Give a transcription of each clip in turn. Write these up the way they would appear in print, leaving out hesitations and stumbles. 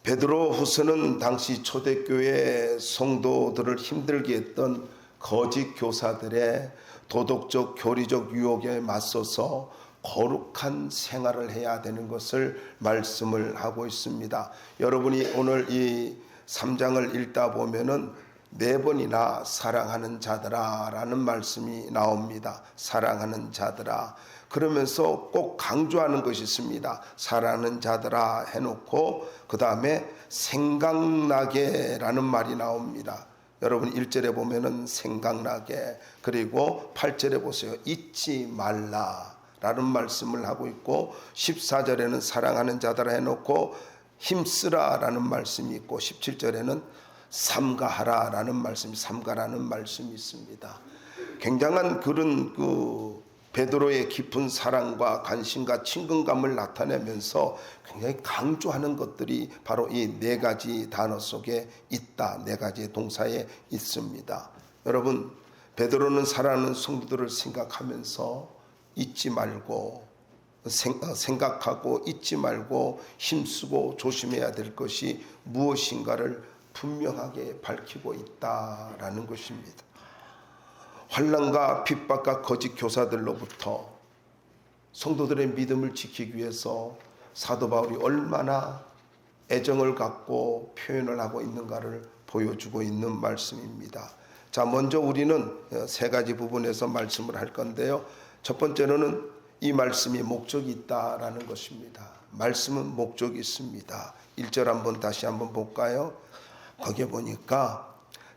베드로후서는 당시 초대교회 성도들을 힘들게 했던 거짓 교사들의 도덕적 교리적 유혹에 맞서서 거룩한 생활을 해야 되는 것을 말씀을 하고 있습니다. 여러분이 오늘 이 3장을 읽다 보면은 4번이나 사랑하는 자들아 라는 말씀이 나옵니다. 사랑하는 자들아. 그러면서 꼭 강조하는 것이 있습니다. 사랑하는 자들아 해놓고 그 다음에 생각나게 라는 말이 나옵니다. 여러분 1절에 보면은 생각나게, 그리고 8절에 보세요. 잊지 말라 라는 말씀을 하고 있고, 14절에는 사랑하는 자들아 해놓고 힘쓰라 라는 말씀이 있고, 17절에는 삼가하라 라는 말씀이, 삼가라는 말씀이 있습니다. 굉장한 그런 베드로의 깊은 사랑과 관심과 친근감을 나타내면서 굉장히 강조하는 것들이 바로 이 4가지 단어 속에 있다. 4가지의 동사에 있습니다. 여러분, 베드로는 사랑하는 성도들을 생각하면서 잊지 말고, 생각하고 잊지 말고 힘쓰고 조심해야 될 것이 무엇인가를 분명하게 밝히고 있다라는 것입니다. 환난과 핍박과 거짓 교사들로부터 성도들의 믿음을 지키기 위해서 사도 바울이 얼마나 애정을 갖고 표현을 하고 있는가를 보여주고 있는 말씀입니다. 자, 먼저 우리는 3가지 부분에서 말씀을 할 건데요. 첫 번째로는 이 말씀이 목적이 있다라는 것입니다. 말씀은 목적이 있습니다. 1절 다시 한번 볼까요? 거기에 보니까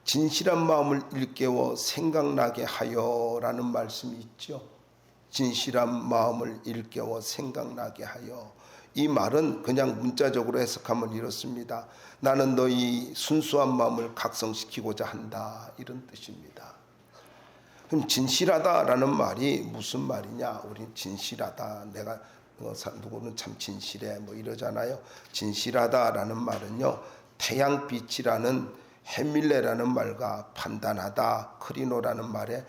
진실한 마음을 일깨워 생각나게 하여 라는 말씀이 있죠. 진실한 마음을 일깨워 생각나게 하여. 이 말은 그냥 문자적으로 해석하면 이렇습니다. 나는 너희 순수한 마음을 각성시키고자 한다, 이런 뜻입니다. 그럼 진실하다라는 말이 무슨 말이냐? 우린 진실하다, 내가 누구는 참 진실해 뭐 이러잖아요. 진실하다라는 말은요, 태양빛이라는 헤밀레라는 말과 판단하다, 크리노라는 말의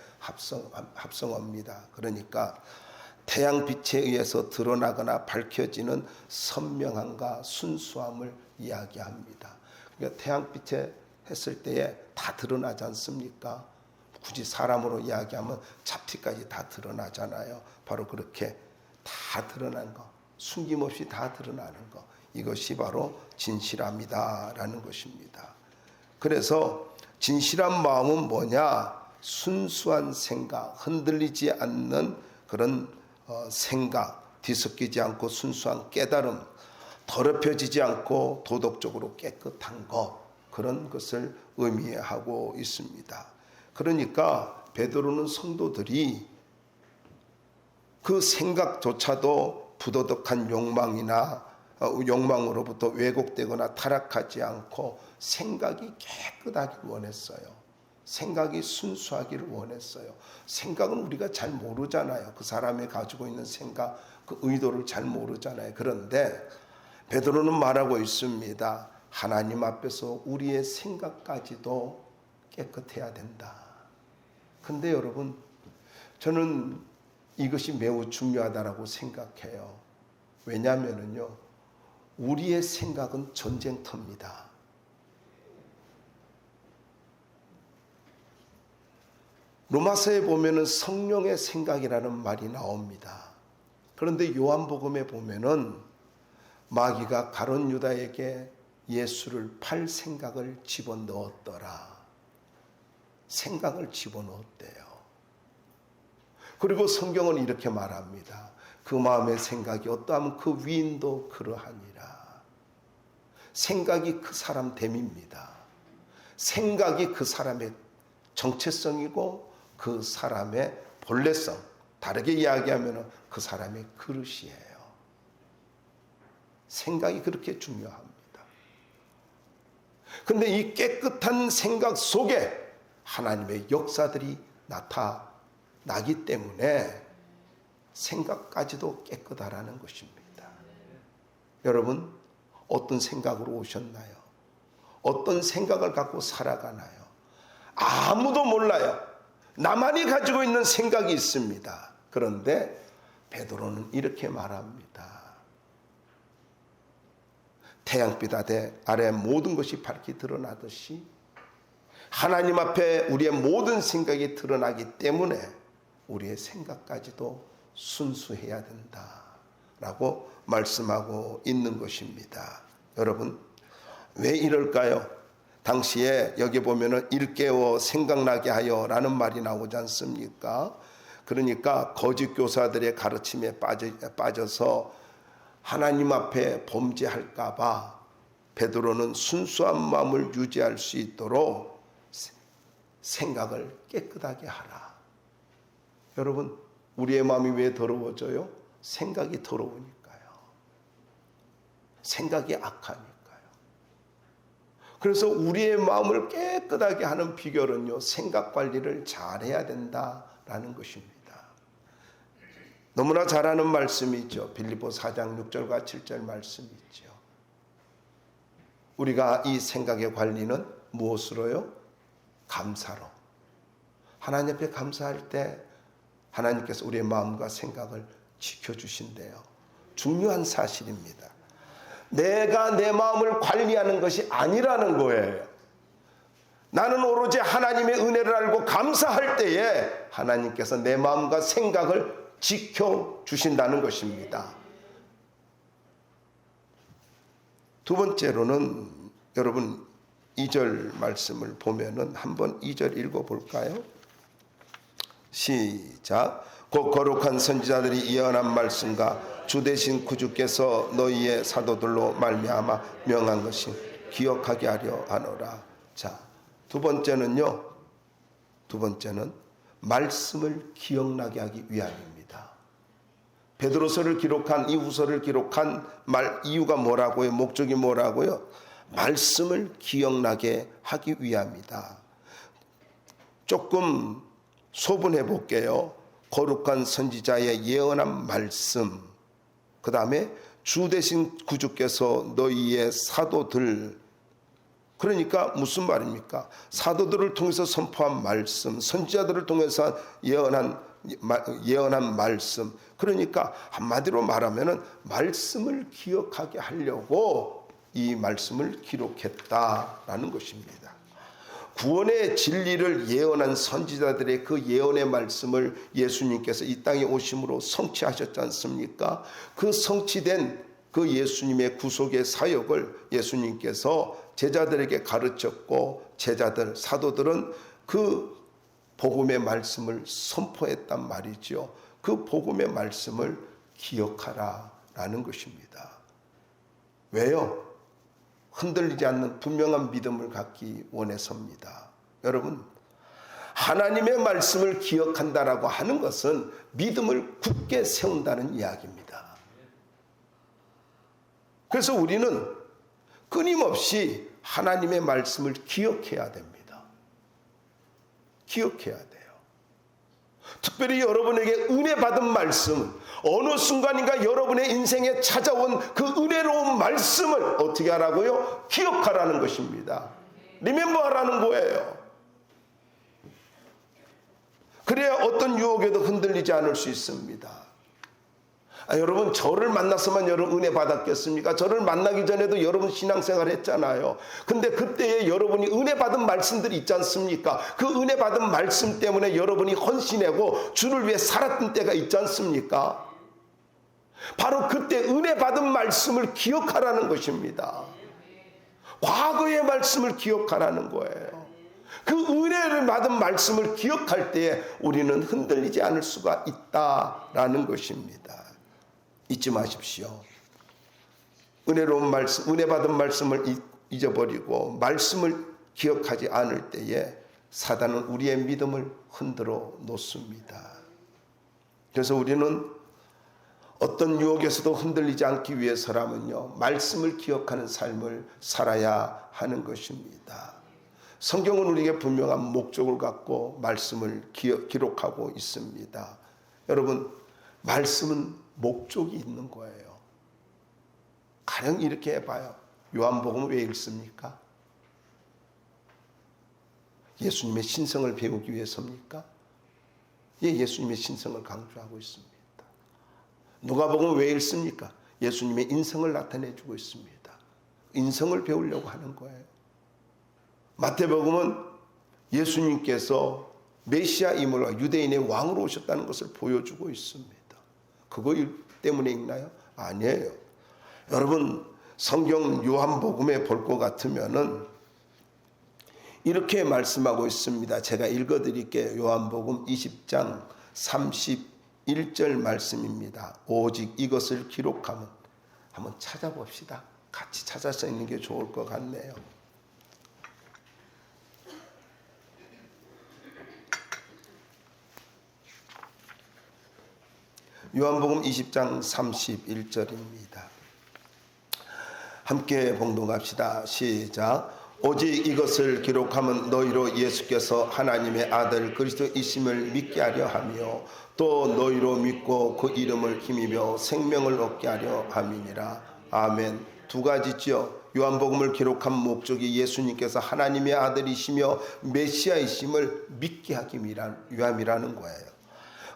합성어입니다. 그러니까 태양빛에 의해서 드러나거나 밝혀지는 선명함과 순수함을 이야기합니다. 그러니까 태양빛에 했을 때에 다 드러나지 않습니까? 굳이 사람으로 이야기하면 잡티까지 다 드러나잖아요. 바로 그렇게 다 드러난 거, 숨김없이 다 드러나는 거, 이것이 바로 진실함이다라는 것입니다. 그래서 진실한 마음은 뭐냐? 순수한 생각, 흔들리지 않는 그런 생각, 뒤섞이지 않고 순수한 깨달음, 더럽혀지지 않고 도덕적으로 깨끗한 것, 그런 것을 의미하고 있습니다. 그러니까 베드로는 성도들이 그 생각조차도 부도덕한 욕망으로부터 왜곡되거나 타락하지 않고 생각이 깨끗하길 원했어요. 생각이 순수하기를 원했어요. 생각은 우리가 잘 모르잖아요. 그 사람이 가지고 있는 생각, 그 의도를 잘 모르잖아요. 그런데 베드로는 말하고 있습니다. 하나님 앞에서 우리의 생각까지도 깨끗해야 된다. 근데 여러분, 저는 이것이 매우 중요하다고 생각해요. 왜냐하면요, 우리의 생각은 전쟁터입니다. 로마서에 보면은 성령의 생각이라는 말이 나옵니다. 그런데 요한복음에 보면은 마귀가 가룟 유다에게 예수를 팔 생각을 집어넣었더라. 생각을 집어넣었대요. 그리고 성경은 이렇게 말합니다. 그 마음의 생각이 어떠하면 그 위인도 그러하니라. 생각이 그 사람 됨입니다. 생각이 그 사람의 정체성이고 그 사람의 본래성, 다르게 이야기하면 그 사람의 그릇이에요. 생각이 그렇게 중요합니다. 근데 이 깨끗한 생각 속에 하나님의 역사들이 나타나기 때문에 생각까지도 깨끗하라는 것입니다. 여러분, 어떤 생각으로 오셨나요? 어떤 생각을 갖고 살아가나요? 아무도 몰라요. 나만이 가지고 있는 생각이 있습니다. 그런데 베드로는 이렇게 말합니다. 태양빛 아래 모든 것이 밝게 드러나듯이 하나님 앞에 우리의 모든 생각이 드러나기 때문에 우리의 생각까지도 순수해야 된다라고 말씀하고 있는 것입니다. 여러분, 왜 이럴까요? 당시에 여기 보면은 일깨워 생각나게 하여 라는 말이 나오지 않습니까? 그러니까 거짓 교사들의 가르침에 빠져서 하나님 앞에 범죄할까봐 베드로는 순수한 마음을 유지할 수 있도록 생각을 깨끗하게 하라. 여러분, 우리의 마음이 왜 더러워져요? 생각이 더러우니까요. 생각이 악하니까요. 그래서 우리의 마음을 깨끗하게 하는 비결은요, 생각 관리를 잘해야 된다라는 것입니다. 너무나 잘 아는 말씀이죠. 빌립보 4장 6절과 7절 말씀이죠. 우리가 이 생각의 관리는 무엇으로요? 감사로. 하나님 앞에 감사할 때 하나님께서 우리의 마음과 생각을 지켜주신대요. 중요한 사실입니다. 내가 내 마음을 관리하는 것이 아니라는 거예요. 나는 오로지 하나님의 은혜를 알고 감사할 때에 하나님께서 내 마음과 생각을 지켜주신다는 것입니다. 두 번째로는 여러분 2절 말씀을 보면은 한번 2절 읽어볼까요? 시작. 곧 거룩한 선지자들이 예언한 말씀과 주 되신 구주께서 너희의 사도들로 말미암아 명한 것이 기억하게 하려 하노라. 자, 두 번째는 말씀을 기억나게 하기 위함입니다. 베드로서를 기록한 이 후서를 기록한 이유가 뭐라고요? 목적이 뭐라고요? 말씀을 기억나게 하기 위함이다. 조금 소분해 볼게요. 거룩한 선지자의 예언한 말씀, 그 다음에 주 되신 구주께서 너희의 사도들, 그러니까 무슨 말입니까? 사도들을 통해서 선포한 말씀, 선지자들을 통해서 예언한 말씀, 그러니까 한마디로 말하면은 말씀을 기억하게 하려고 이 말씀을 기록했다라는 것입니다. 구원의 진리를 예언한 선지자들의 그 예언의 말씀을 예수님께서 이 땅에 오심으로 성취하셨지 않습니까? 그 성취된 그 예수님의 구속의 사역을 예수님께서 제자들에게 가르쳤고, 제자들, 사도들은 그 복음의 말씀을 선포했단 말이죠. 그 복음의 말씀을 기억하라라는 것입니다. 왜요? 흔들리지 않는 분명한 믿음을 갖기 원해서입니다. 여러분, 하나님의 말씀을 기억한다라고 하는 것은 믿음을 굳게 세운다는 이야기입니다. 그래서 우리는 끊임없이 하나님의 말씀을 기억해야 됩니다. 기억해야 돼요. 특별히 여러분에게 은혜 받은 말씀, 어느 순간인가 여러분의 인생에 찾아온 그 은혜로운 말씀을 어떻게 하라고요? 기억하라는 것입니다. 리멤버하라는 거예요. 그래야 어떤 유혹에도 흔들리지 않을 수 있습니다. 여러분, 저를 만나서만 여러분 은혜 받았겠습니까? 저를 만나기 전에도 여러분 신앙생활 했잖아요. 근데 그때에 여러분이 은혜 받은 말씀들이 있지 않습니까? 그 은혜 받은 말씀 때문에 여러분이 헌신하고 주를 위해 살았던 때가 있지 않습니까? 바로 그때 은혜 받은 말씀을 기억하라는 것입니다. 과거의 말씀을 기억하라는 거예요. 그 은혜를 받은 말씀을 기억할 때에 우리는 흔들리지 않을 수가 있다라는 것입니다. 잊지 마십시오. 은혜로운 말씀, 은혜 받은 말씀을 잊어버리고 말씀을 기억하지 않을 때에 사단은 우리의 믿음을 흔들어 놓습니다. 그래서 우리는 어떤 유혹에서도 흔들리지 않기 위해서라면요, 말씀을 기억하는 삶을 살아야 하는 것입니다. 성경은 우리에게 분명한 목적을 갖고 말씀을 기록하고 있습니다. 여러분, 말씀은 목적이 있는 거예요. 가령 이렇게 해봐요. 요한복음 왜 읽습니까? 예수님의 신성을 배우기 위해서입니까? 예, 예수님의 신성을 강조하고 있습니다. 누가복음 왜 읽습니까? 예수님의 인성을 나타내주고 있습니다. 인성을 배우려고 하는 거예요. 마태복음은 예수님께서 메시아임을 유대인의 왕으로 오셨다는 것을 보여주고 있습니다. 그거 때문에 읽나요? 아니에요. 여러분 성경 요한복음에 볼 것 같으면은 이렇게 말씀하고 있습니다. 제가 읽어드릴게요. 요한복음 20장 31절 말씀입니다. 오직 이것을 기록하면, 한번 찾아봅시다. 같이 찾아서 있는 게 좋을 것 같네요. 요한복음 20장 31절입니다. 함께 봉독합시다. 시작. 오직 이것을 기록하면 너희로 예수께서 하나님의 아들 그리스도이심을 믿게 하려 하며 또 너희로 믿고 그 이름을 힘입어 생명을 얻게 하려 함이니라. 아멘. 두 가지죠. 요한복음을 기록한 목적이 예수님께서 하나님의 아들이시며 메시아이심을 믿게 하기 위함이라는 거예요.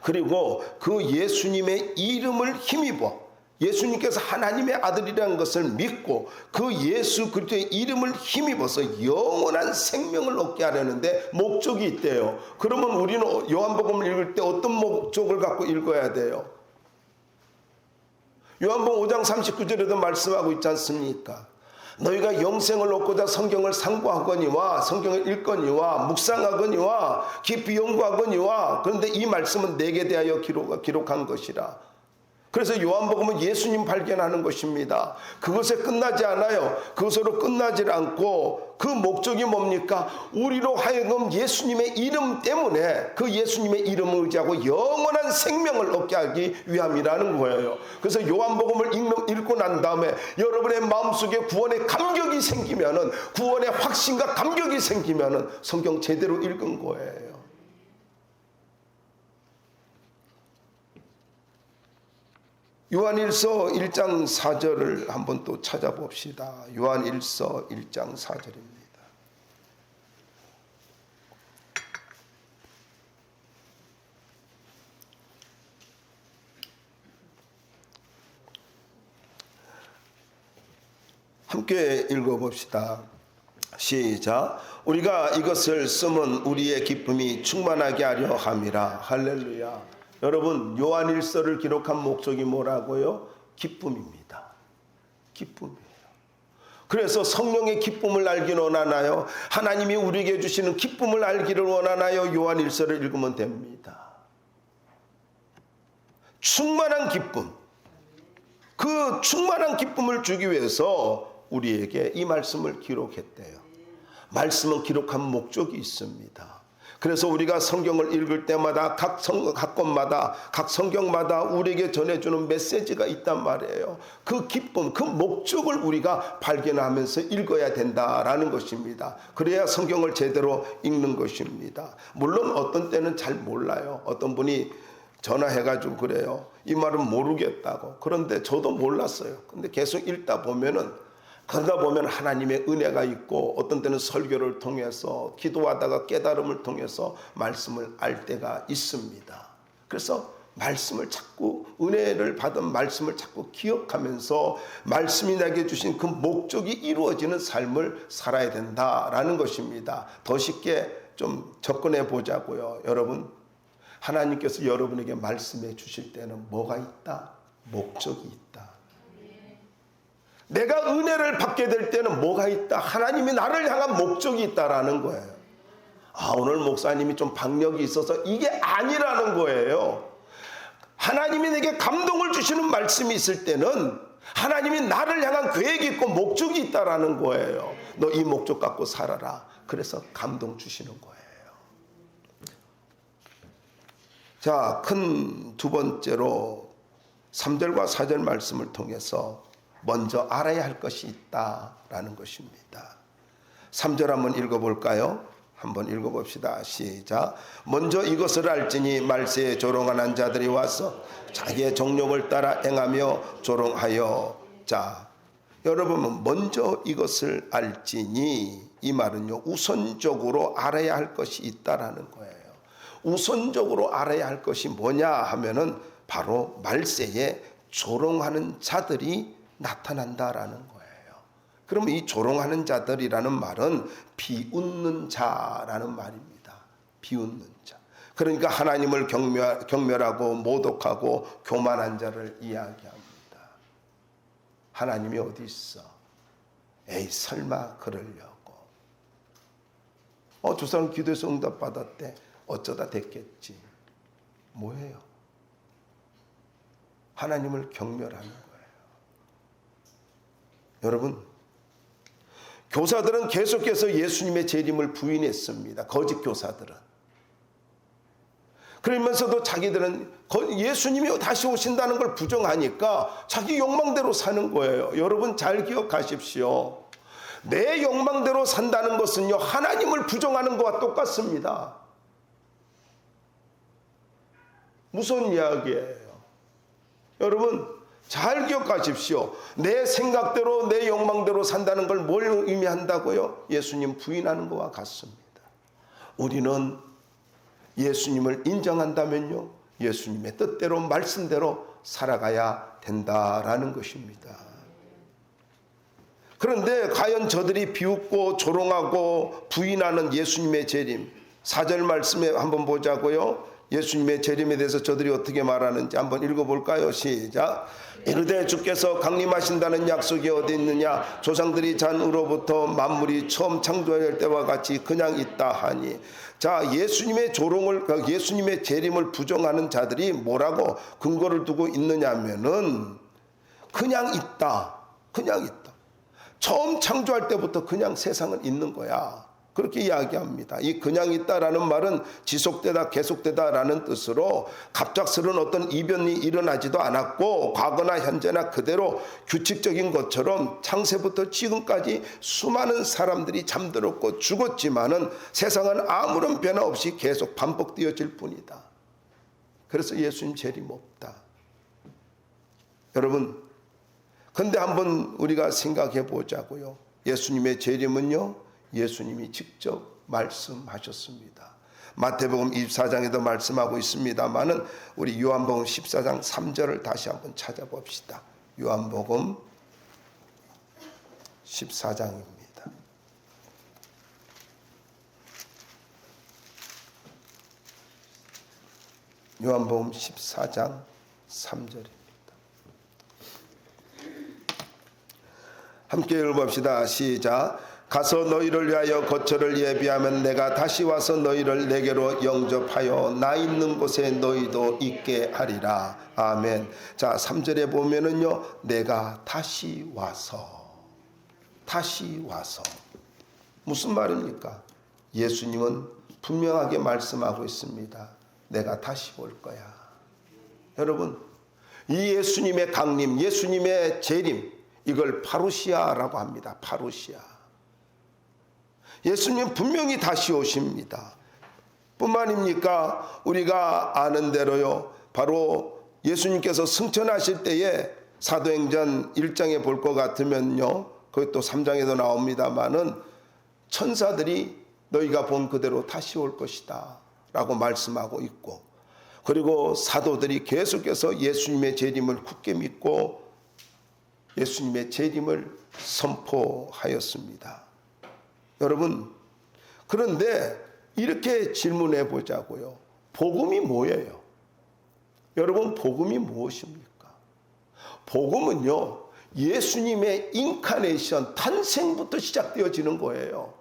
그리고 그 예수님의 이름을 힘입어, 예수님께서 하나님의 아들이라는 것을 믿고 그 예수 그리스도의 이름을 힘입어서 영원한 생명을 얻게 하려는데 목적이 있대요. 그러면 우리는 요한복음을 읽을 때 어떤 목적을 갖고 읽어야 돼요? 요한복음 5장 39절에도 말씀하고 있지 않습니까? 너희가 영생을 얻고자 성경을 상고하거니와 성경을 읽거니와 묵상하거니와 깊이 연구하거니와, 그런데 이 말씀은 내게 대하여 기록한 것이라. 그래서 요한복음은 예수님 발견하는 것입니다. 그것에 끝나지 않아요. 그것으로 끝나지 않고 그 목적이 뭡니까? 우리로 하여금 예수님의 이름 때문에 그 예수님의 이름을 의지하고 영원한 생명을 얻게 하기 위함이라는 거예요. 그래서 요한복음을 읽고 난 다음에 여러분의 마음속에 구원의 감격이 생기면은, 구원의 확신과 감격이 생기면은 성경 제대로 읽은 거예요. 요한일서 1장 4절을 한번 또 찾아봅시다. 요한일서 1장 4절입니다. 함께 읽어봅시다. 시작. 우리가 이것을 쓰면 우리의 기쁨이 충만하게 하려 함이라. 할렐루야. 여러분 요한일서를 기록한 목적이 뭐라고요? 기쁨입니다. 기쁨이에요. 그래서 성령의 기쁨을 알기를 원하나요? 하나님이 우리에게 주시는 기쁨을 알기를 원하나요? 요한일서를 읽으면 됩니다. 충만한 기쁨, 그 충만한 기쁨을 주기 위해서 우리에게 이 말씀을 기록했대요. 말씀은 기록한 목적이 있습니다. 그래서 우리가 성경을 읽을 때마다 각 권마다 각 성경마다 우리에게 전해주는 메시지가 있단 말이에요. 그 기쁨, 그 목적을 우리가 발견하면서 읽어야 된다라는 것입니다. 그래야 성경을 제대로 읽는 것입니다. 물론 어떤 때는 잘 몰라요. 어떤 분이 전화해가지고 그래요. 이 말은 모르겠다고. 그런데 저도 몰랐어요. 근데 계속 읽다 보면은, 그러다 보면 하나님의 은혜가 있고 어떤 때는 설교를 통해서 기도하다가 깨달음을 통해서 말씀을 알 때가 있습니다. 그래서 말씀을 자꾸, 은혜를 받은 말씀을 자꾸 기억하면서 말씀이 내게 주신 그 목적이 이루어지는 삶을 살아야 된다라는 것입니다. 더 쉽게 좀 접근해 보자고요. 여러분, 하나님께서 여러분에게 말씀해 주실 때는 뭐가 있다? 목적이 있다. 내가 은혜를 받게 될 때는 뭐가 있다? 하나님이 나를 향한 목적이 있다라는 거예요. 오늘 목사님이 좀 박력이 있어서 이게 아니라는 거예요. 하나님이 내게 감동을 주시는 말씀이 있을 때는 하나님이 나를 향한 계획이 있고 목적이 있다라는 거예요. 너 이 목적 갖고 살아라. 그래서 감동 주시는 거예요. 자, 큰 두 번째로 3절과 4절 말씀을 통해서 먼저 알아야 할 것이 있다라는 것입니다. 3절 한번 읽어볼까요? 한번 읽어봅시다. 시작. 먼저 이것을 알지니 말세에 조롱하는 자들이 와서 자기의 정욕을 따라 행하며 조롱하여. 자, 여러분, 먼저 이것을 알지니, 이 말은요, 우선적으로 알아야 할 것이 있다라는 거예요. 우선적으로 알아야 할 것이 뭐냐 하면은 바로 말세에 조롱하는 자들이 나타난다라는 거예요. 그럼 이 조롱하는 자들이라는 말은 비웃는 자라는 말입니다. 비웃는 자. 그러니까 하나님을 경멸하고 모독하고 교만한 자를 이야기합니다. 하나님이 어디 있어? 에이, 설마 그러려고. 저 사람 기도해서 응답 받았대. 어쩌다 됐겠지. 뭐예요? 하나님을 경멸하는 거예요. 여러분, 교사들은 계속해서 예수님의 재림을 부인했습니다. 거짓 교사들은. 그러면서도 자기들은 예수님이 다시 오신다는 걸 부정하니까 자기 욕망대로 사는 거예요. 여러분 잘 기억하십시오. 내 욕망대로 산다는 것은요, 하나님을 부정하는 것과 똑같습니다. 무슨 이야기예요? 여러분 잘 기억하십시오. 내 생각대로 내 욕망대로 산다는 걸 뭘 의미한다고요? 예수님 부인하는 것과 같습니다. 우리는 예수님을 인정한다면요, 예수님의 뜻대로 말씀대로 살아가야 된다라는 것입니다. 그런데 과연 저들이 비웃고 조롱하고 부인하는 예수님의 재림, 4절 말씀에 한번 보자고요. 예수님의 재림에 대해서 저들이 어떻게 말하는지 한번 읽어볼까요? 시작. 이르되 주께서 강림하신다는 약속이 어디 있느냐? 조상들이 잔으로부터 만물이 처음 창조할 때와 같이 그냥 있다 하니. 자, 예수님의 예수님의 재림을 부정하는 자들이 뭐라고 근거를 두고 있느냐면은 그냥 있다. 그냥 있다. 처음 창조할 때부터 그냥 세상은 있는 거야. 그렇게 이야기합니다. 이 그냥 있다라는 말은 지속되다 계속되다라는 뜻으로 갑작스러운 어떤 이변이 일어나지도 않았고 과거나 현재나 그대로 규칙적인 것처럼 창세부터 지금까지 수많은 사람들이 잠들었고 죽었지만은 세상은 아무런 변화 없이 계속 반복되어질 뿐이다. 그래서 예수님 재림 없다. 여러분, 근데 한번 우리가 생각해 보자고요. 예수님의 재림은요, 예수님이 직접 말씀하셨습니다. 마태복음 24장에도 말씀하고 있습니다만은 우리 요한복음 14장 3절을 다시 한번 찾아봅시다. 요한복음 14장입니다. 요한복음 14장 3절입니다. 함께 읽어봅시다. 시작. 가서 너희를 위하여 거처를 예비하면 내가 다시 와서 너희를 내게로 영접하여 나 있는 곳에 너희도 있게 하리라. 아멘. 자, 3절에 보면은요, 내가 다시 와서. 무슨 말입니까? 예수님은 분명하게 말씀하고 있습니다. 내가 다시 올 거야. 여러분, 이 예수님의 강림, 예수님의 재림, 이걸 파루시아라고 합니다. 파루시아. 예수님 분명히 다시 오십니다. 뿐만입니까? 우리가 아는 대로요, 바로 예수님께서 승천하실 때에 사도행전 1장에 볼 것 같으면요, 그것도 3장에도 나옵니다마는 천사들이 너희가 본 그대로 다시 올 것이다 라고 말씀하고 있고, 그리고 사도들이 계속해서 예수님의 재림을 굳게 믿고 예수님의 재림을 선포하였습니다. 여러분, 그런데 이렇게 질문해 보자고요. 복음이 뭐예요? 여러분, 복음이 무엇입니까? 복음은요, 예수님의 인카네이션, 탄생부터 시작되어지는 거예요.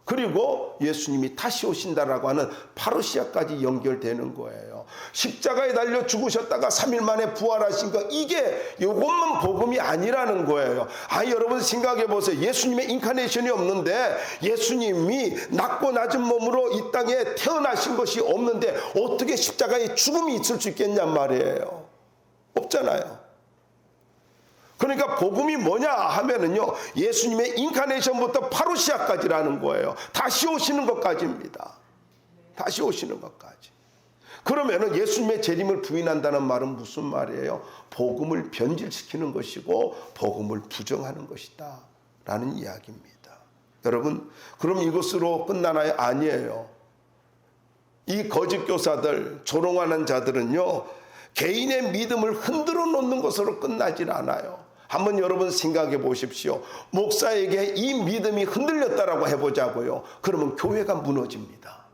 그리고 예수님이 다시 오신다라고 하는 파루시아까지 연결되는 거예요. 십자가에 달려 죽으셨다가 3일 만에 부활하신 거, 이게 이것만 복음이 아니라는 거예요. 여러분 생각해 보세요. 예수님의 인카네이션이 없는데, 예수님이 낮고 낮은 몸으로 이 땅에 태어나신 것이 없는데 어떻게 십자가에 죽음이 있을 수 있겠냔 말이에요. 없잖아요. 그러니까 복음이 뭐냐 하면은요, 예수님의 인카네이션부터 파루시아까지라는 거예요. 다시 오시는 것까지입니다. 다시 오시는 것까지. 그러면은 예수님의 재림을 부인한다는 말은 무슨 말이에요? 복음을 변질시키는 것이고 복음을 부정하는 것이다 라는 이야기입니다. 여러분, 그럼 이것으로 끝나나요? 아니에요. 이 거짓 교사들, 조롱하는 자들은요, 개인의 믿음을 흔들어 놓는 것으로 끝나질 않아요. 한번 여러분 생각해 보십시오. 목사에게 이 믿음이 흔들렸다라고 해보자고요. 그러면 교회가 무너집니다.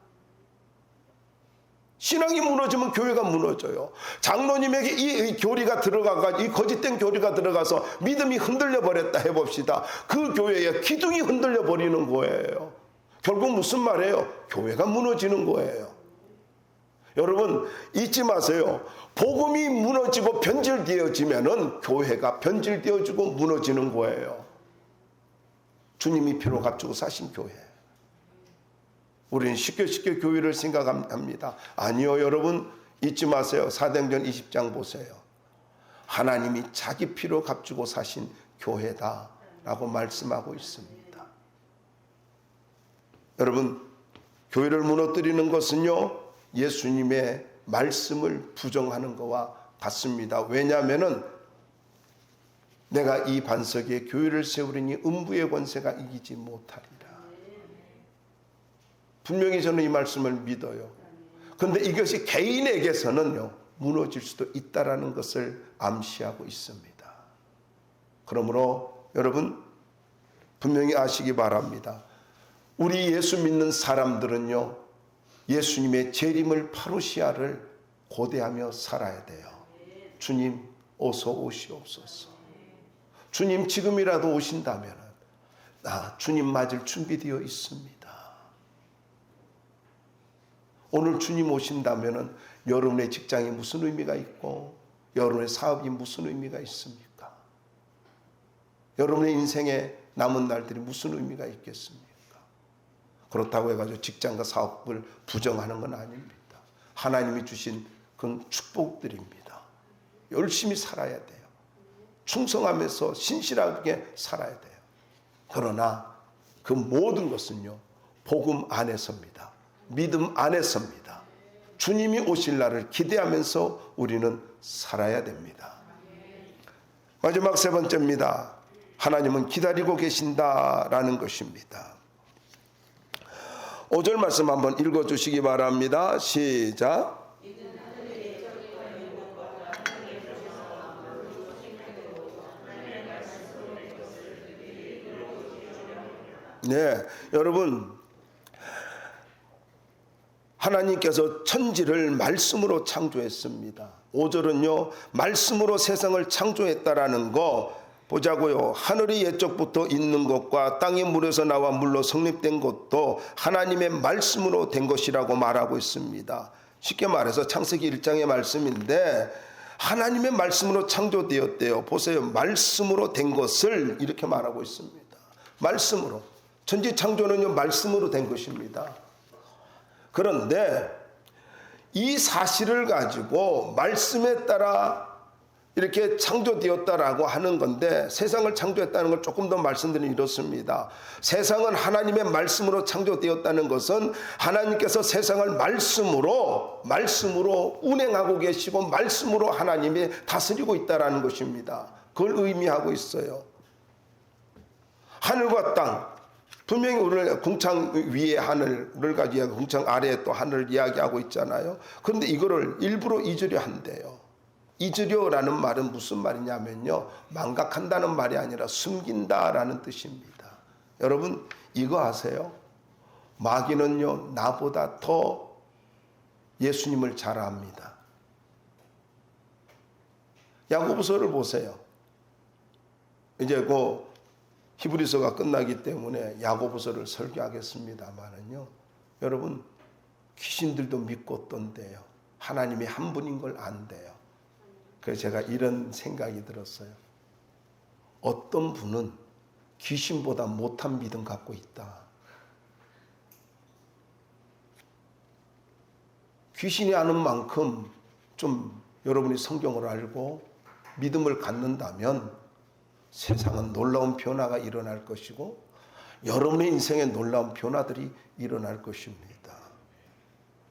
신앙이 무너지면 교회가 무너져요. 장로님에게 이 교리가 들어가가, 이 거짓된 교리가 들어가서 믿음이 흔들려 버렸다 해봅시다. 그 교회의 기둥이 흔들려 버리는 거예요. 결국 무슨 말이에요? 교회가 무너지는 거예요. 여러분 잊지 마세요. 복음이 무너지고 변질되어지면은 교회가 변질되어지고 무너지는 거예요. 주님이 피로 값주고 사신 교회. 우리는 쉽게 교회를 생각합니다. 아니요, 여러분 잊지 마세요. 사도행전 20장 보세요. 하나님이 자기 피로 값주고 사신 교회다라고 말씀하고 있습니다. 여러분 교회를 무너뜨리는 것은요, 예수님의 말씀을 부정하는 것과 같습니다. 왜냐하면은 내가 이 반석에 교회를 세우리니 음부의 권세가 이기지 못하리라. 분명히 저는 이 말씀을 믿어요. 그런데 이것이 개인에게서는요, 무너질 수도 있다라는 것을 암시하고 있습니다. 그러므로 여러분 분명히 아시기 바랍니다. 우리 예수 믿는 사람들은요, 예수님의 재림을 파루시아를 고대하며 살아야 돼요. 주님 어서 오시옵소서. 주님 지금이라도 오신다면 나 주님 맞을 준비되어 있습니다. 오늘 주님 오신다면 여러분의 직장이 무슨 의미가 있고 여러분의 사업이 무슨 의미가 있습니까? 여러분의 인생에 남은 날들이 무슨 의미가 있겠습니까? 그렇다고 해가지고 직장과 사업을 부정하는 건 아닙니다. 하나님이 주신 그런 축복들입니다. 열심히 살아야 돼요. 충성하면서 신실하게 살아야 돼요. 그러나 그 모든 것은요, 복음 안에서입니다. 믿음 안에서입니다. 주님이 오실 날을 기대하면서 우리는 살아야 됩니다. 마지막 세 번째입니다. 하나님은 기다리고 계신다라는 것입니다. 5절 말씀 한번 읽어주시기 바랍니다. 시작. 네, 여러분 하나님께서 천지를 말씀으로 창조했습니다. 5절은요, 말씀으로 세상을 창조했다라는 거 보자고요. 하늘이 옛적부터 있는 것과 땅이 물에서 나와 물로 성립된 것도 하나님의 말씀으로 된 것이라고 말하고 있습니다. 쉽게 말해서 창세기 1장의 말씀인데 하나님의 말씀으로 창조되었대요. 보세요. 말씀으로 된 것을 이렇게 말하고 있습니다. 말씀으로. 천지 창조는요, 말씀으로 된 것입니다. 그런데 이 사실을 가지고 말씀에 따라 이렇게 창조되었다라고 하는 건데, 세상을 창조했다는 걸 조금 더 말씀드리면 이렇습니다. 세상은 하나님의 말씀으로 창조되었다는 것은 하나님께서 세상을 말씀으로 운행하고 계시고 말씀으로 하나님이 다스리고 있다라는 것입니다. 그걸 의미하고 있어요. 하늘과 땅, 분명히 우리는 궁창 위에 하늘을 가지고 궁창 아래에 또 하늘을 이야기하고 있잖아요. 그런데 이거를 일부러 잊으려 한대요. 잊으려라는 말은 무슨 말이냐면요, 망각한다는 말이 아니라 숨긴다라는 뜻입니다. 여러분 이거 아세요? 마귀는요, 나보다 더 예수님을 잘 압니다. 야고보서를 보세요. 이제 그 히브리서가 끝나기 때문에 야고보서를 설교하겠습니다만은요, 여러분 귀신들도 믿고 떤대요. 하나님이 한 분인 걸 안대요. 그래서 제가 이런 생각이 들었어요. 어떤 분은 귀신보다 못한 믿음 갖고 있다. 귀신이 아는 만큼 좀 여러분이 성경을 알고 믿음을 갖는다면 세상은 놀라운 변화가 일어날 것이고 여러분의 인생에 놀라운 변화들이 일어날 것입니다.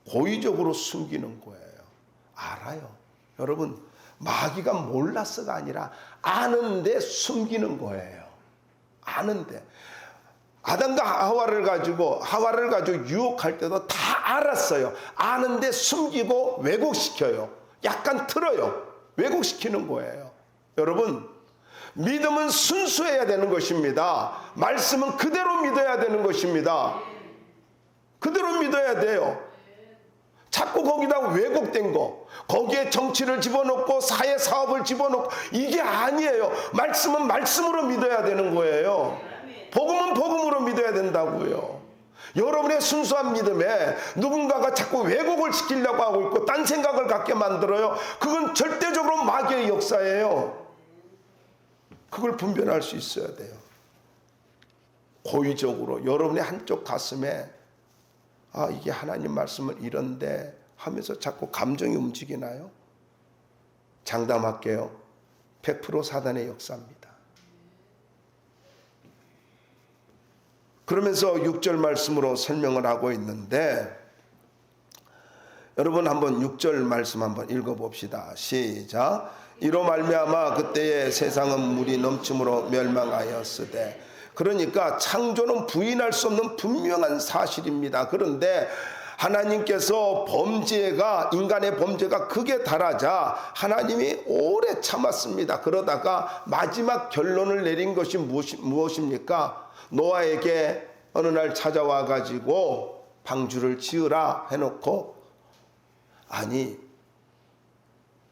고의적으로 숨기는 거예요. 알아요. 여러분 마귀가 몰라서가 아니라 아는데 숨기는 거예요. 아는데. 아담과 하와를 가지고 유혹할 때도 다 알았어요. 아는데 숨기고 왜곡시켜요. 약간 틀어요. 왜곡시키는 거예요. 여러분 믿음은 순수해야 되는 것입니다. 말씀은 그대로 믿어야 되는 것입니다. 그대로 믿어야 돼요. 자꾸 거기다 왜곡된 거, 거기에 정치를 집어넣고 사회 사업을 집어넣고, 이게 아니에요. 말씀은 말씀으로 믿어야 되는 거예요. 복음은 복음으로 믿어야 된다고요. 여러분의 순수한 믿음에 누군가가 자꾸 왜곡을 시키려고 하고 있고 딴 생각을 갖게 만들어요. 그건 절대적으로 마귀의 역사예요. 그걸 분별할 수 있어야 돼요. 고의적으로 여러분의 한쪽 가슴에 이게 하나님 말씀을 이런데 하면서 자꾸 감정이 움직이나요? 장담할게요. 100% 사단의 역사입니다. 그러면서 6절 말씀으로 설명을 하고 있는데, 여러분 한번 6절 말씀 한번 읽어봅시다. 시작. 이로 말미암아 그때의 세상은 물이 넘침으로 멸망하였으되. 그러니까 창조는 부인할 수 없는 분명한 사실입니다. 그런데 하나님께서 인간의 범죄가 극에 달하자 하나님이 오래 참았습니다. 그러다가 마지막 결론을 내린 것이 무엇입니까? 노아에게 어느 날 찾아와 가지고 방주를 지으라 해놓고, 아니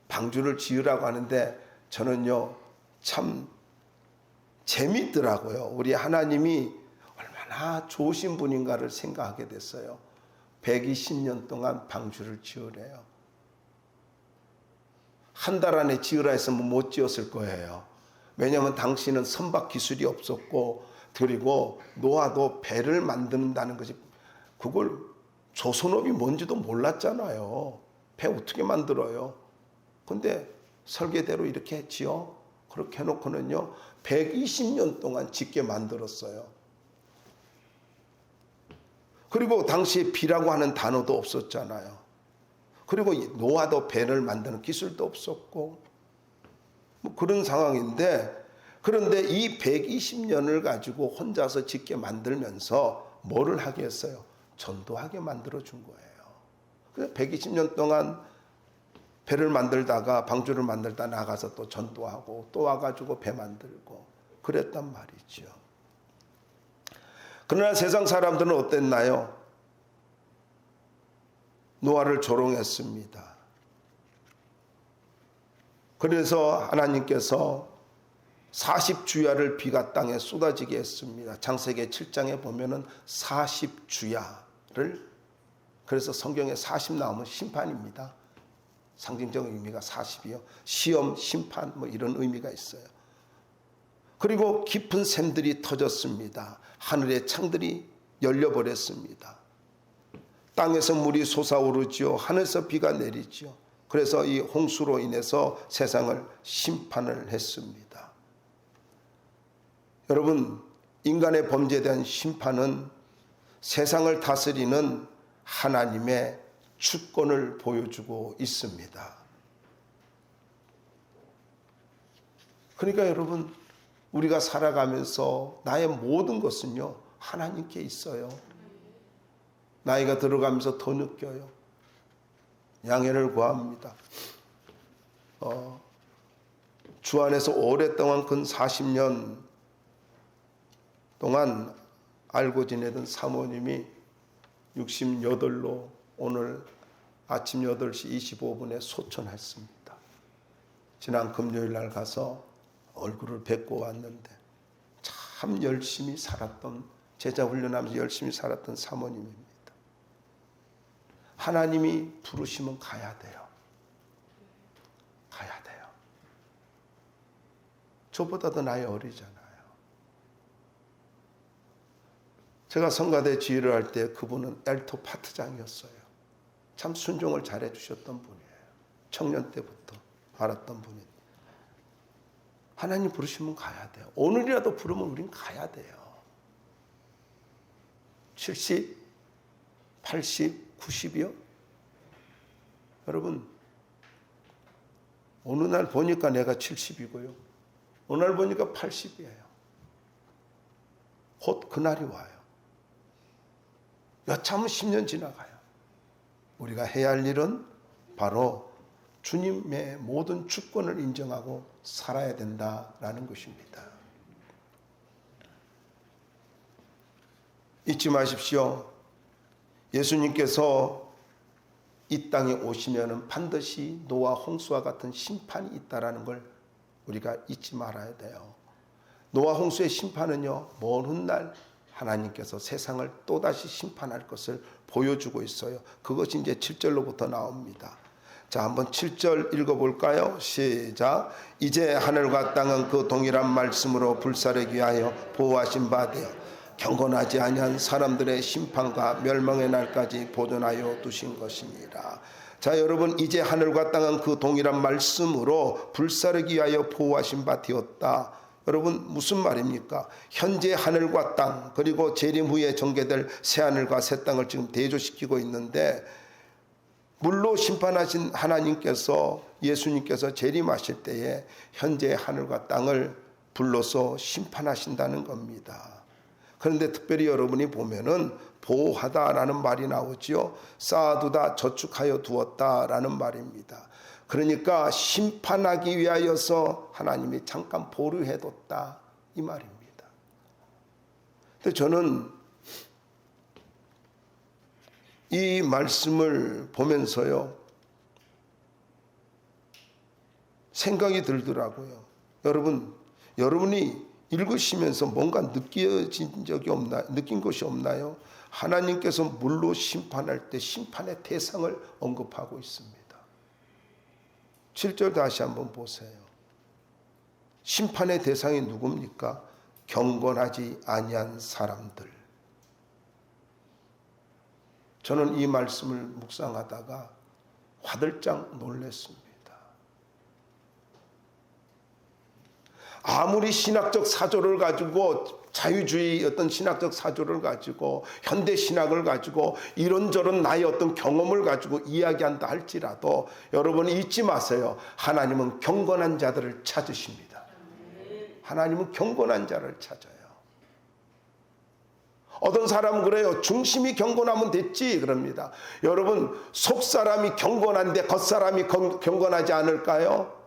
방주를 지으라고 하는데 저는요 참 재밌더라고요. 우리 하나님이 얼마나 좋으신 분인가를 생각하게 됐어요. 120년 동안 방주를 지으래요. 한 달 안에 지으라 했으면 못 지었을 거예요. 왜냐하면 당시는 선박 기술이 없었고, 그리고 노아도 배를 만든다는 것이, 그걸 조선업이 뭔지도 몰랐잖아요. 배 어떻게 만들어요? 근데 설계대로 이렇게 했지요. 그렇게 해놓고는요 120년 동안 짓게 만들었어요. 그리고 당시에 비라고 하는 단어도 없었잖아요. 그리고 노아도 배를 만드는 기술도 없었고, 뭐 그런 상황인데, 그런데 이 120년을 가지고 혼자서 짓게 만들면서 뭐를 하게 했어요? 전도하게 만들어준 거예요. 그래서 120년 동안 배를 만들다가, 방주를 만들다 나가서 또 전도하고 또 와가지고 배 만들고 그랬단 말이죠. 그러나 세상 사람들은 어땠나요? 노아를 조롱했습니다. 그래서 하나님께서 40주야를 비가 땅에 쏟아지게 했습니다. 창세기 7장에 보면은 40주야를, 그래서 성경에 40 나오면 심판입니다. 상징적 의미가 40이요. 시험, 심판 뭐 이런 의미가 있어요. 그리고 깊은 샘들이 터졌습니다. 하늘의 창들이 열려버렸습니다. 땅에서 물이 솟아오르지요. 하늘에서 비가 내리지요. 그래서 이 홍수로 인해서 세상을 심판을 했습니다. 여러분, 인간의 범죄에 대한 심판은 세상을 다스리는 하나님의 주권을 보여주고 있습니다. 그러니까 여러분, 우리가 살아가면서 나의 모든 것은요 하나님께 있어요. 나이가 들어가면서 더 느껴요. 양해를 구합니다. 주 안에서 오랫동안 근 40년 동안 알고 지내던 사모님이 68로 오늘 아침 8시 25분에 소천했습니다. 지난 금요일 날 가서 얼굴을 뵙고 왔는데 참 열심히 살았던, 제자 훈련하면서 열심히 살았던 사모님입니다. 하나님이 부르시면 가야 돼요. 가야 돼요. 저보다도 나이 어리잖아요. 제가 성가대 지휘를 할 때 그분은 엘토 파트장이었어요. 참 순종을 잘해 주셨던 분이에요. 청년 때부터 알았던 분인데, 하나님 부르시면 가야 돼요. 오늘이라도 부르면 우린 가야 돼요. 70, 80, 90이요? 여러분, 어느 날 보니까 내가 70이고요. 어느 날 보니까 80이에요. 곧 그날이 와요. 여차하면 10년 지나가요. 우리가 해야 할 일은 바로 주님의 모든 주권을 인정하고 살아야 된다라는 것입니다. 잊지 마십시오. 예수님께서 이 땅에 오시면 반드시 노아 홍수와 같은 심판이 있다라는 걸 우리가 잊지 말아야 돼요. 노아 홍수의 심판은요, 먼 훗날 하나님께서 세상을 또다시 심판할 것을 보여주고 있어요. 그것이 이제 7절로부터 나옵니다. 자, 한번 7절 읽어볼까요? 시작. 이제 하늘과 땅은 그 동일한 말씀으로 불사르기 위하여 보호하신 바 되어 경건하지 아니한 사람들의 심판과 멸망의 날까지 보존하여 두신 것이니라. 자, 여러분, 이제 하늘과 땅은 그 동일한 말씀으로 불사르기 위하여 보호하신 바 되었다. 여러분, 무슨 말입니까? 현재 하늘과 땅, 그리고 재림 후에 전개될 새하늘과 새 땅을 지금 대조시키고 있는데, 물로 심판하신 하나님께서, 예수님께서 재림하실 때에 현재 하늘과 땅을 불로서 심판하신다는 겁니다. 그런데 특별히 여러분이 보면은 보호하다라는 말이 나오지요. 쌓아두다, 저축하여 두었다라는 말입니다. 그러니까 심판하기 위하여서 하나님이 잠깐 보류해뒀다, 이 말입니다. 근데 저는 이 말씀을 보면서요, 생각이 들더라고요. 여러분이 읽으시면서 뭔가 느낀 것이 없나요? 하나님께서 물로 심판할 때 심판의 대상을 언급하고 있습니다. 7절 다시 한번 보세요. 심판의 대상이 누굽니까? 경건하지 아니한 사람들. 저는 이 말씀을 묵상하다가 화들짝 놀랐습니다. 아무리 신학적 사조를 가지고, 자유주의 어떤 신학적 사조를 가지고, 현대 신학을 가지고, 이런저런 나의 어떤 경험을 가지고 이야기한다 할지라도 여러분 잊지 마세요. 하나님은 경건한 자들을 찾으십니다. 하나님은 경건한 자를 찾아요. 어떤 사람은 그래요. 중심이 경건하면 됐지, 그럽니다. 여러분, 속사람이 경건한데 겉사람이 경건하지 않을까요?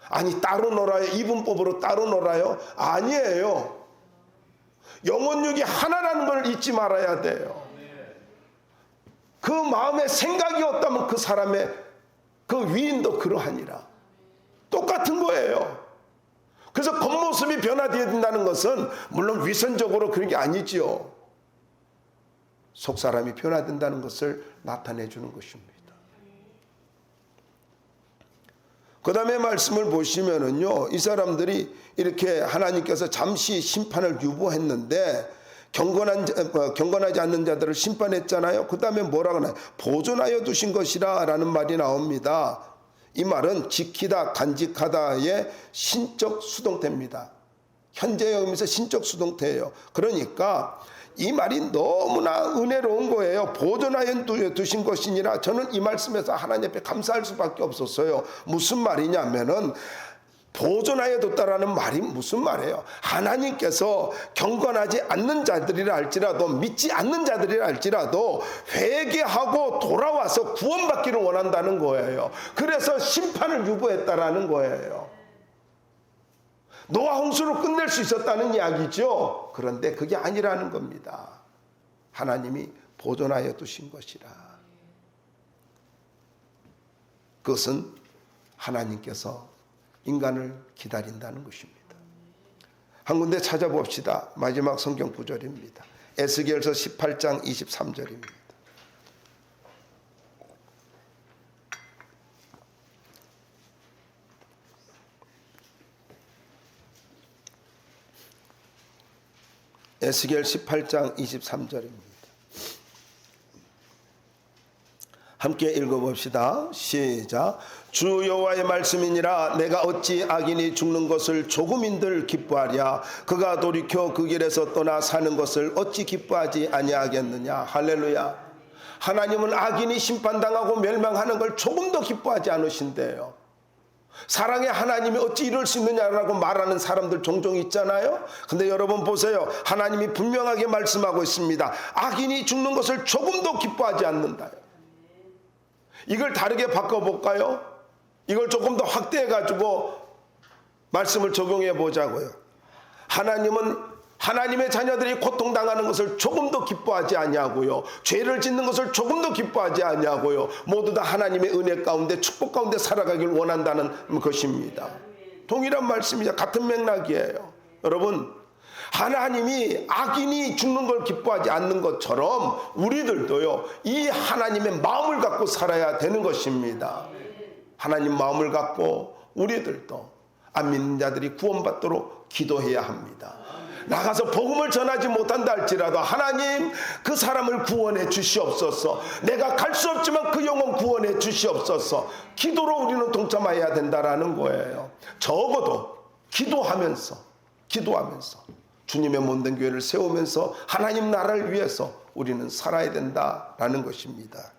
아니, 따로 놀아요? 이분법으로 따로 놀아요? 아니에요. 영혼육이 하나라는 걸 잊지 말아야 돼요. 그 마음에 생각이 없다면 그 사람의 그 위인도 그러하니라. 똑같은 거예요. 그래서 겉모습이 변화되어야 된다는 것은 물론 위선적으로 그런 게 아니지요. 속사람이 변화된다는 것을 나타내 주는 것입니다. 그 다음에 말씀을 보시면은요, 이 사람들이 이렇게 하나님께서 잠시 심판을 유보했는데 경건하지 않는 자들을 심판했잖아요. 그 다음에 뭐라고 하나요? 보존하여 두신 것이라 라는 말이 나옵니다. 이 말은 지키다, 간직하다의 신적 수동태입니다. 현재의 의미에서 신적 수동태예요. 그러니까 이 말이 너무나 은혜로운 거예요. 보존하여 두신 것이니라. 저는 이 말씀에서 하나님 앞에 감사할 수밖에 없었어요. 무슨 말이냐면은 보존하여 뒀다라는 말이 무슨 말이에요? 하나님께서 경건하지 않는 자들이라 할지라도, 믿지 않는 자들이라 할지라도 회개하고 돌아와서 구원받기를 원한다는 거예요. 그래서 심판을 유보했다라는 거예요. 노아 홍수로 끝낼 수 있었다는 이야기죠. 그런데 그게 아니라는 겁니다. 하나님이 보존하여 두신 것이라. 그것은 하나님께서 인간을 기다린다는 것입니다. 한 군데 찾아봅시다. 마지막 성경 구절입니다. 에스겔서 18장 23절입니다. 에스겔 18장 23절입니다. 함께 읽어봅시다. 시작. 주 여호와의 말씀이니라. 내가 어찌 악인이 죽는 것을 조금인들 기뻐하랴. 그가 돌이켜 그 길에서 떠나 사는 것을 어찌 기뻐하지 아니하겠느냐. 할렐루야. 하나님은 악인이 심판당하고 멸망하는 걸 조금도 기뻐하지 않으신대요. 사랑의 하나님이 어찌 이럴 수 있느냐라고 말하는 사람들 종종 있잖아요. 근데 여러분 보세요. 하나님이 분명하게 말씀하고 있습니다. 악인이 죽는 것을 조금도 기뻐하지 않는다요. 이걸 다르게 바꿔볼까요? 이걸 조금 더 확대해가지고 말씀을 적용해 보자고요. 하나님은 하나님의 자녀들이 고통당하는 것을 조금도 기뻐하지 아니하고요. 죄를 짓는 것을 조금도 기뻐하지 아니하고요. 모두 다 하나님의 은혜 가운데 축복 가운데 살아가길 원한다는 것입니다. 동일한 말씀이죠. 같은 맥락이에요. 여러분, 하나님이 악인이 죽는 걸 기뻐하지 않는 것처럼 우리들도요, 이 하나님의 마음을 갖고 살아야 되는 것입니다. 하나님 마음을 갖고 우리들도 안 믿는 자들이 구원받도록 기도해야 합니다. 나가서 복음을 전하지 못한다 할지라도 하나님 그 사람을 구원해 주시옵소서. 내가 갈 수 없지만 그 영혼 구원해 주시옵소서. 기도로 우리는 동참해야 된다라는 거예요. 적어도 기도하면서 주님의 몸된 교회를 세우면서 하나님 나라를 위해서 우리는 살아야 된다라는 것입니다.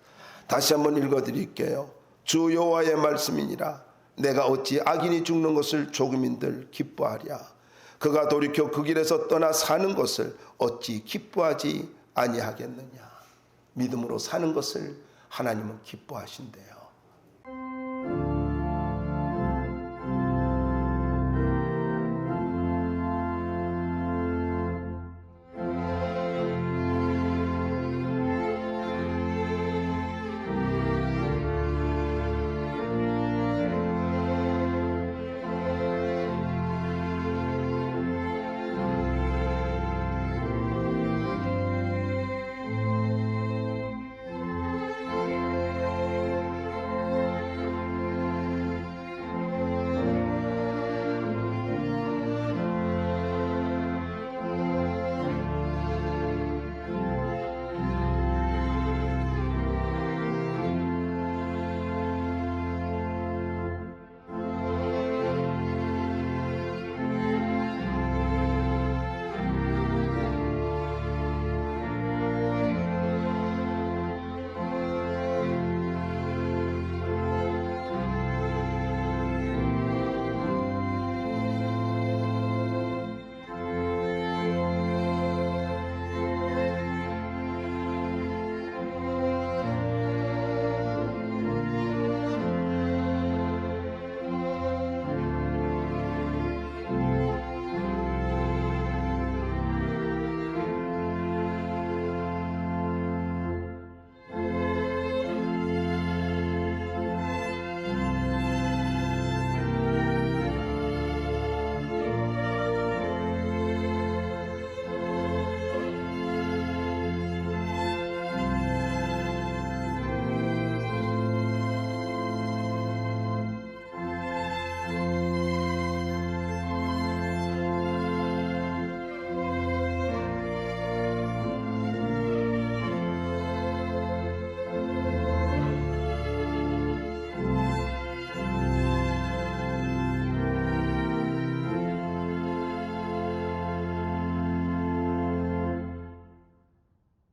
다시 한번 읽어드릴게요. 주 여호와의 말씀이니라. 내가 어찌 악인이 죽는 것을 조금인들 기뻐하랴. 그가 돌이켜 그 길에서 떠나 사는 것을 어찌 기뻐하지 아니하겠느냐. 믿음으로 사는 것을 하나님은 기뻐하신대요.